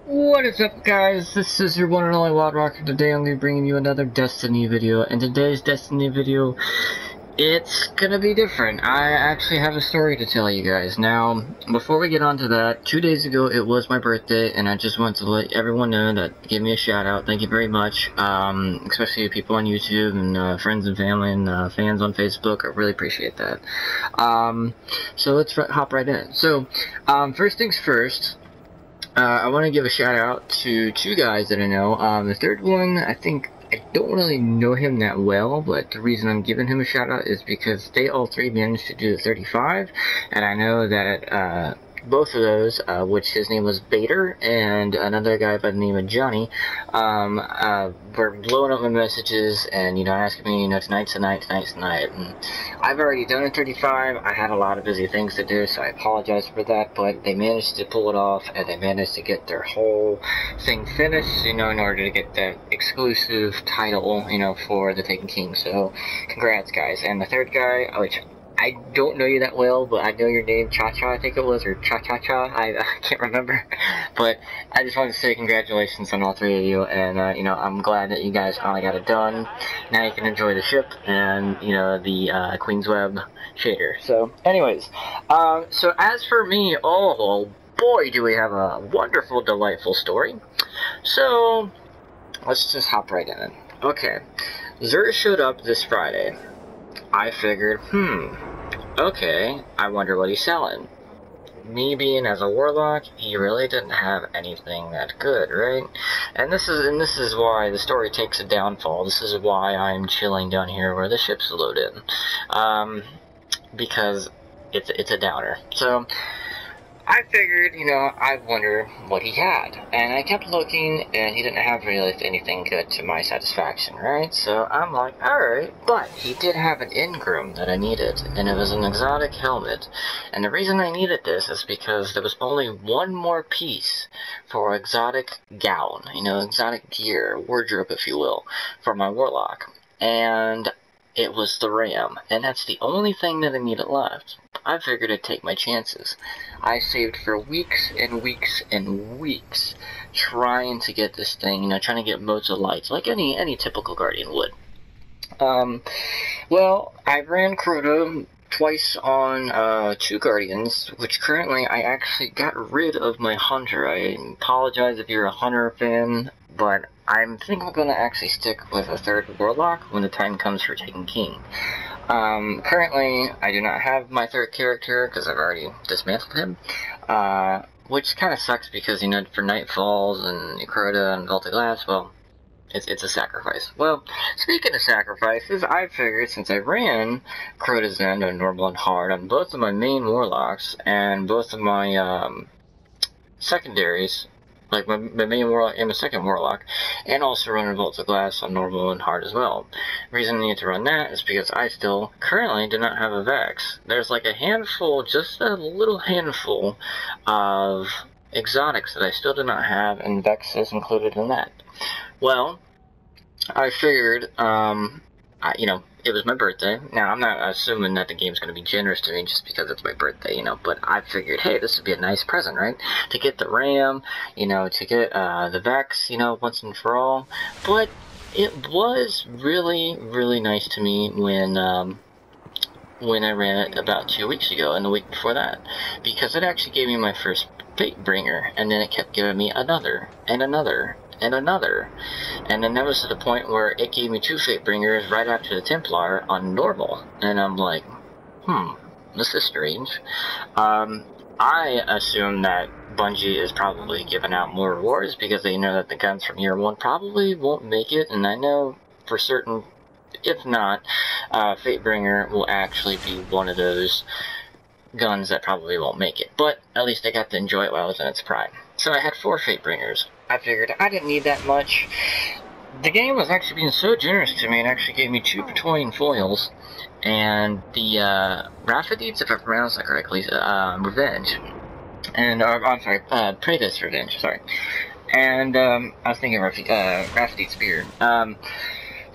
What is up, guys? This is your one and only Wild Rocker. Today I'm going to be bringing you another Destiny video. And today's Destiny video, it's going to be different. I actually have a story to tell you guys. Now, before we get on to that, 2 days ago it was my birthday, and I just want to let everyone know that give me a shout out. Thank you very much, especially people on YouTube and friends and family and fans on Facebook. I really appreciate that. So let's hop right in. So, first things first. I want to give a shout out to two guys that I know. The third one, I don't really know him that well, but the reason I'm giving him a shout out is because they all three managed to do the 35, and I know that both of those, which his name was Bader, and another guy by the name of Johnny, were blowing up my messages and, asking me, tonight's the night. And I've already done a 35. I had a lot of busy things to do, so I apologize for that, but they managed to pull it off, and they managed to get their whole thing finished, in order to get the exclusive title, for the Taken King. So, congrats, guys. And the third guy, which I don't know you that well, but I know your name, Cha-Cha, I think it was, or Cha-Cha-Cha, I can't remember, but I just wanted to say congratulations on all three of you, and, I'm glad that you guys finally got it done. Now you can enjoy the ship, and, the, Queen's Web shader. So, anyways, so as for me, oh boy, do we have a wonderful, delightful story. So, let's just hop right in. Okay, Xur showed up this Friday. I figured, okay, I wonder what he's selling. Me being as a warlock, he really didn't have anything that good, right? And this is why the story takes a downfall. This is why I'm chilling down here where the ship's loaded. Because it's a downer. So I figured, I wonder what he had. And I kept looking, and he didn't have really anything good to my satisfaction, right? So I'm like, alright, but he did have an engram that I needed, and it was an exotic helmet. And the reason I needed this is because there was only one more piece for exotic gown, exotic gear, wardrobe, if you will, for my warlock. And it was the RAM, and that's the only thing that I needed left. I figured I'd take my chances. I saved for weeks and weeks and weeks trying to get this thing, trying to get modes of lights, like any typical Guardian would. Well, I ran Crota twice on 2 Guardians, which currently I actually got rid of my Hunter. I apologize if you're a Hunter fan, but I think I'm going to actually stick with a 3rd Warlock when the time comes for Taken King. Currently, I do not have my 3rd character because I've already dismantled him, which kind of sucks because, for Nightfalls and Crota and Vaulted Glass, well, it's a sacrifice. Well, speaking of sacrifices, I figured since I ran Crota's End on normal and hard on both of my main warlocks and both of my secondaries, like my main warlock and my 2nd warlock, and also running Vaults of Glass on normal and hard as well. The reason I need to run that is because I still currently do not have a Vex. There's like a handful, just a little handful of exotics that I still do not have, and Vex is included in that. Well, I figured, it was my birthday. Now, I'm not assuming that the game's going to be generous to me just because it's my birthday, but I figured, hey, this would be a nice present, right? To get the RAM, to get the Vex, once and for all. But it was really, really nice to me when I ran it about 2 weeks ago and the week before that. Because it actually gave me my first Fate Bringer, and then it kept giving me another, and another, and another, and then that was to the point where it gave me 2 Fate Bringers right after the Templar on normal, and I'm like, this is strange. I assume that Bungie is probably giving out more rewards because they know that the guns from year 1 probably won't make it, and I know for certain, if not, Fate Bringer will actually be one of those guns that probably won't make it, but at least I got to enjoy it while I was in its prime. So I had 4 Fate Bringers. I figured I didn't need that much. The game was actually being so generous to me, it actually gave me 2 Praetorian foils, and the Raphidites, if I pronounced that correctly, Revenge. And, I'm sorry, Praetus Revenge, sorry. And, I was thinking Raphidite Spear.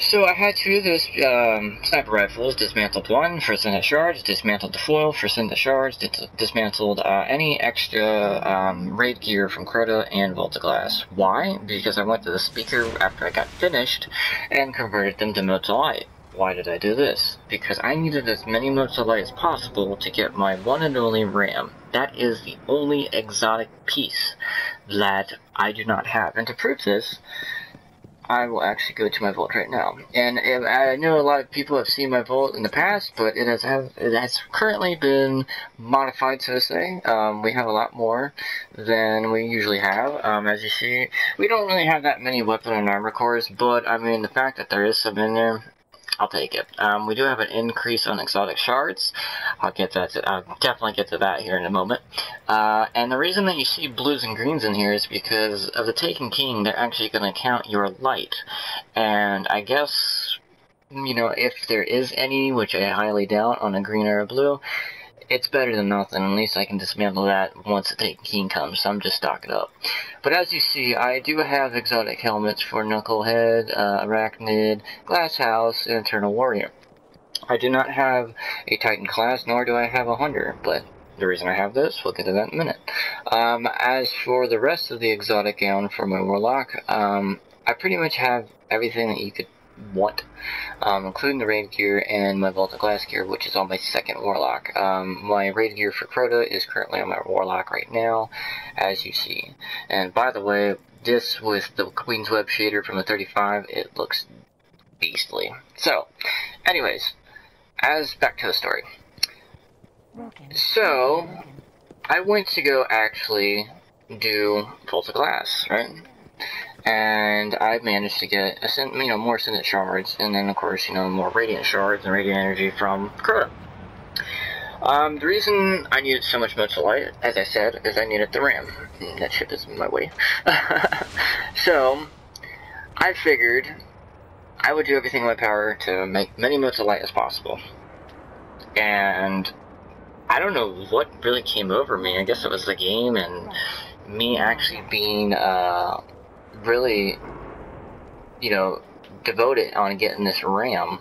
So I had two of those sniper rifles, dismantled one for Syndet shards, dismantled the foil for Syndet shards, dismantled any extra raid gear from Crota and Voltaglass. Why? Because I went to the speaker after I got finished and converted them to modes of light. Why did I do this? Because I needed as many modes of light as possible to get my one and only RAM. That is the only exotic piece that I do not have. And to prove this, I will actually go to my vault right now. And I know a lot of people have seen my vault in the past, but it has currently been modified, so to say. We have a lot more than we usually have. As you see, we don't really have that many weapon and armor cores, but I mean, the fact that there is some in there, I'll take it. We do have an increase on exotic shards. I'll definitely get to that here in a moment. And the reason that you see blues and greens in here is because of the Taken King. They're actually going to count your light. And I guess, you know, if there is any, which I highly doubt, on a green or a blue, it's better than nothing. At least I can dismantle that once the Taken King comes, so I'm just stocking up. But as you see, I do have exotic helmets for Knucklehead, Arachnid, Glasshouse, and Eternal Warrior. I do not have a Titan class, nor do I have a Hunter, but the reason I have this, we'll get to that in a minute. As for the rest of the exotic gown for my Warlock, I pretty much have everything that you could want, including the raid gear and my Vault of Glass gear, which is on my second Warlock. My raid gear for Crota is currently on my Warlock right now, as you see. And by the way, this with the Queen's Web shader from the 35, it looks beastly. So, anyways, back to the story. So, I went to go actually do Vault of Glass, right? And I managed to get more Syndet shards, and then of course, more Radiant shards and Radiant energy from Crota. The reason I needed so much modes of light, as I said, is I needed the RAM. That ship is in my way. So, I figured I would do everything in my power to make many modes of light as possible. And I don't know what really came over me. I guess it was the game and me actually being really, devoted on getting this RAM.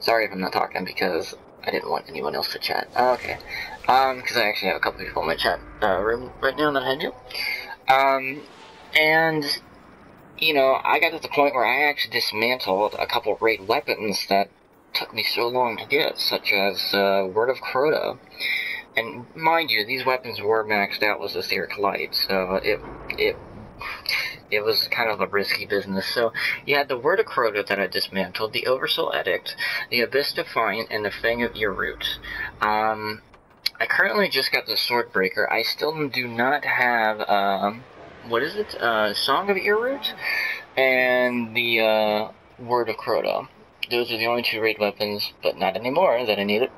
Sorry if I'm not talking because I didn't want anyone else to chat. Oh, okay. Because I actually have a couple people in my chat room right now that I do. And, I got to the point where I actually dismantled a couple raid weapons that took me so long to get, such as Word of Crota. And mind you, these weapons were maxed out with Etheric Light, so it was kind of a risky business. So you had the Word of Crota that I dismantled, the Oversoul Edict, the Abyss Defiant, and the Fang of Earroot. I currently just got the Swordbreaker. I still do not have, Song of Earroot, and the Word of Crota. Those are the only two raid weapons, but not anymore, that I needed.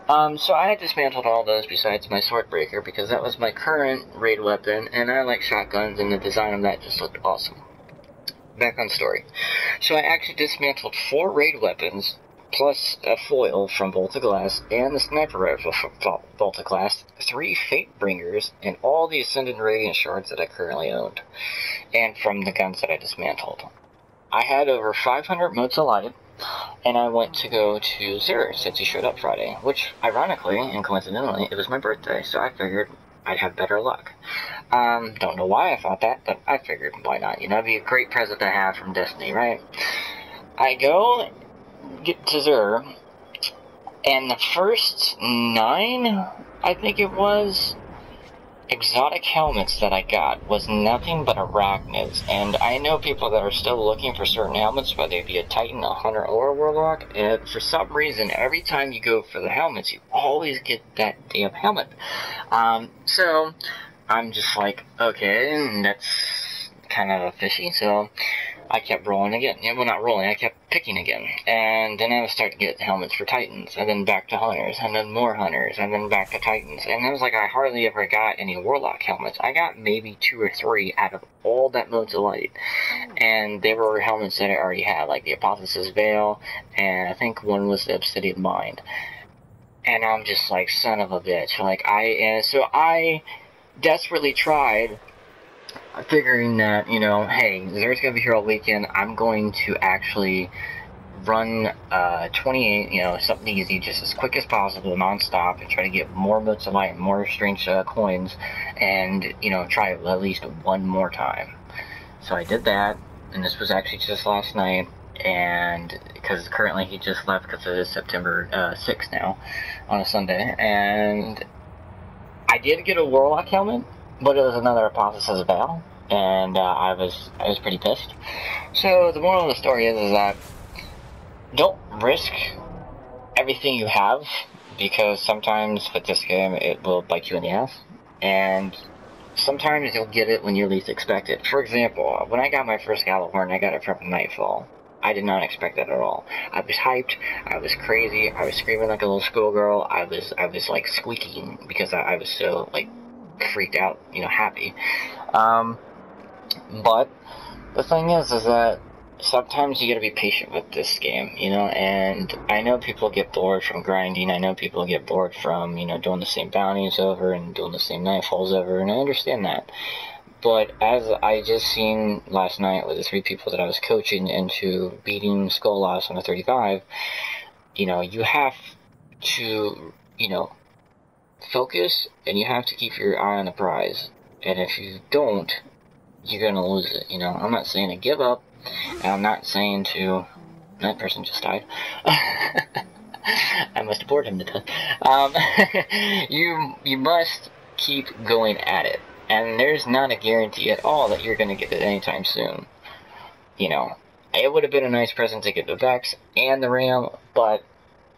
So I had dismantled all those besides my Swordbreaker, because that was my current raid weapon, and I like shotguns, and the design of that just looked awesome. Back on story. So I actually dismantled 4 raid weapons, plus a foil from Vault of Glass, and the sniper rifle from Vault of Glass, 3 Fate Bringers, and all the Ascended Radiant shards that I currently owned, and from the guns that I dismantled. I had over 500 modes of light, and I went to go to Xer since he showed up Friday, which, ironically and coincidentally, it was my birthday, so I figured I'd have better luck. Don't know why I thought that, but I figured, why not? It'd be a great present to have from Destiny, right? I go get to Xer, and the first 9, I think it was, exotic helmets that I got was nothing but arachnids, and I know people that are still looking for certain helmets, whether it be a Titan, a Hunter, or a Warlock, and for some reason, every time you go for the helmets, you always get that damn helmet. So, I'm just like, okay, that's kind of fishy, so I kept rolling again. Well, not rolling, I kept picking again. And then I was starting to get helmets for Titans, and then back to Hunters, and then more Hunters, and then back to Titans. And it was like I hardly ever got any Warlock helmets. I got maybe 2 or 3 out of all that modes of light. And they were helmets that I already had, like the Apotheosis Veil, and I think one was the Obsidian Mind. And I'm just like, son of a bitch. So I desperately tried figuring that, you know, hey, Zer's gonna be here all weekend. I'm going to actually run 28, you know, something easy, just as quick as possible, non-stop, and try to get more motes of light and more strange coins, and, you know, try it at least one more time. So I did that, and this was actually just last night, and because currently he just left because it is September 6th now, on a Sunday, and I did get a Warlock helmet, but it was another Apotheosis Battle, and I was pretty pissed. So the moral of the story is that don't risk everything you have, because sometimes with this game it will bite you in the ass, and sometimes you'll get it when you least expect it. For example, when I got my first Gallahorn, I got it from Nightfall. I did not expect that at all. I was hyped, I was crazy, I was screaming like a little schoolgirl, I was like squeaking because I was so like freaked out, you know, happy. But the thing is that sometimes you gotta be patient with this game, you know, and I know people get bored from grinding, I know people get bored from, you know, doing the same bounties over and doing the same nightfalls over, and I understand that. But as I just seen last night with the 3 people that I was coaching into beating Skull Loss on a 35, you know, you have to, you know, focus, and you have to keep your eye on the prize. And if you don't, you're gonna lose it, you know. I'm not saying to give up, and I'm not saying to... That person just died. I must have bored him to death. You must keep going at it. And there's not a guarantee at all that you're going to get it anytime soon. You know, it would have been a nice present to get the Vex and the Ram, but,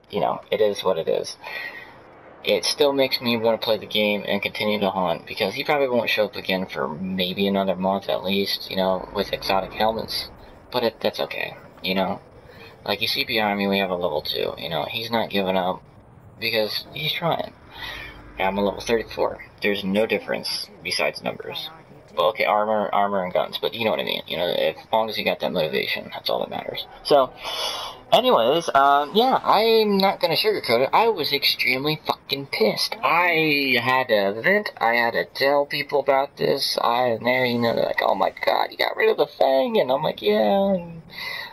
you know, it is what it is. It still makes me want to play the game and continue to hunt, because he probably won't show up again for maybe another month at least, you know, with exotic helmets. But that's okay, you know. Like, you see behind me, we have a level 2, you know, he's not giving up, because he's trying. I'm a level 34. There's no difference besides numbers. Well, okay, armor and guns, but you know what I mean. You know, as long as you got that motivation, that's all that matters. So, anyways, yeah, I'm not gonna sugarcoat it. I was extremely fucking pissed. I had to vent. I had to tell people about this. And there, you know, they're like, oh my god, you got rid of the Fang, and I'm like, yeah. And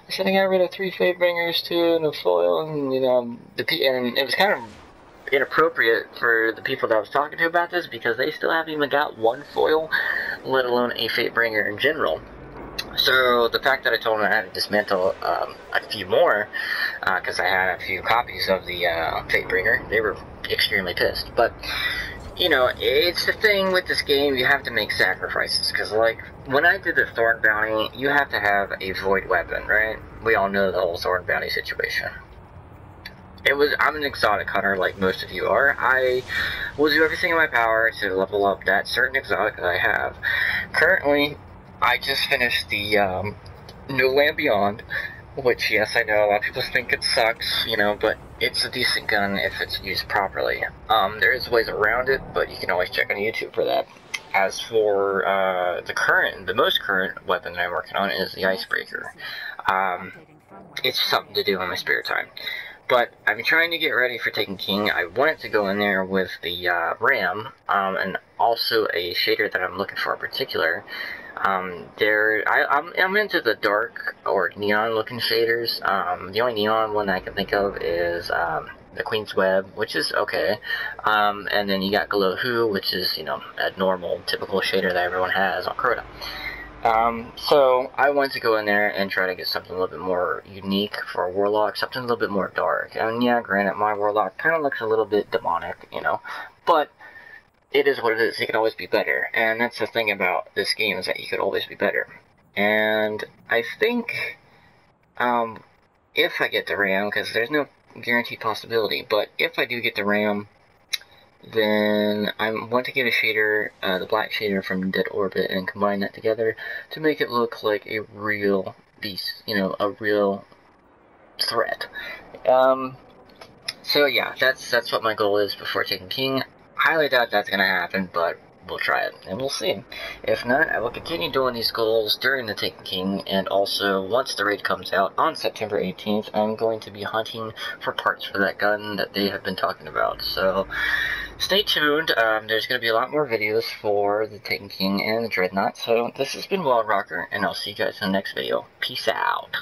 I said I got rid of 3 Fatebringers too, and a foil, and you know, and it was kind of inappropriate for the people that I was talking to about this, because they still haven't even got 1 foil, let alone a Fatebringer in general. So the fact that I told them I had to dismantle a few more, because I had a few copies of the Fatebringer, they were extremely pissed. But, you know, it's the thing with this game, you have to make sacrifices, because, like, when I did the Thorn Bounty, you have to have a Void weapon, right? We all know the whole Thorn Bounty situation. I'm an exotic hunter like most of you are. I will do everything in my power to level up that certain exotic that I have. Currently, I just finished the No Land Beyond, which, yes, I know a lot of people think it sucks, you know, but it's a decent gun if it's used properly. There's ways around it, but you can always check on YouTube for that. As for the most current weapon that I'm working on is the Icebreaker. It's something to do in my spare time. But I'm trying to get ready for Taken King. I wanted to go in there with the Ram, and also a shader that I'm looking for in particular. I'm into the dark or neon looking shaders. The only neon one I can think of is the Queen's Web, which is okay. And then you got Glow Who, which is, you know, a normal, typical shader that everyone has on Crota. So I wanted to go in there and try to get something a little bit more unique for a Warlock, something a little bit more dark. And yeah, granted, my Warlock kind of looks a little bit demonic, you know, but it is what it is. It can always be better. And that's the thing about this game, is that you could always be better. And I think, if I get the Ram, because there's no guaranteed possibility, but if I do get the Ram, then I want to get a shader, the black shader from Dead Orbit, and combine that together to make it look like a real beast, you know, a real threat. So yeah, that's what my goal is before Taken King. Highly doubt that's gonna happen, but we'll try it, and we'll see. If not, I will continue doing these goals during the Taken King, and also, once the raid comes out on September 18th, I'm going to be hunting for parts for that gun that they have been talking about. So, stay tuned. There's going to be a lot more videos for the Taken King and the Dreadnought. So this has been Wild Rocker, and I'll see you guys in the next video. Peace out.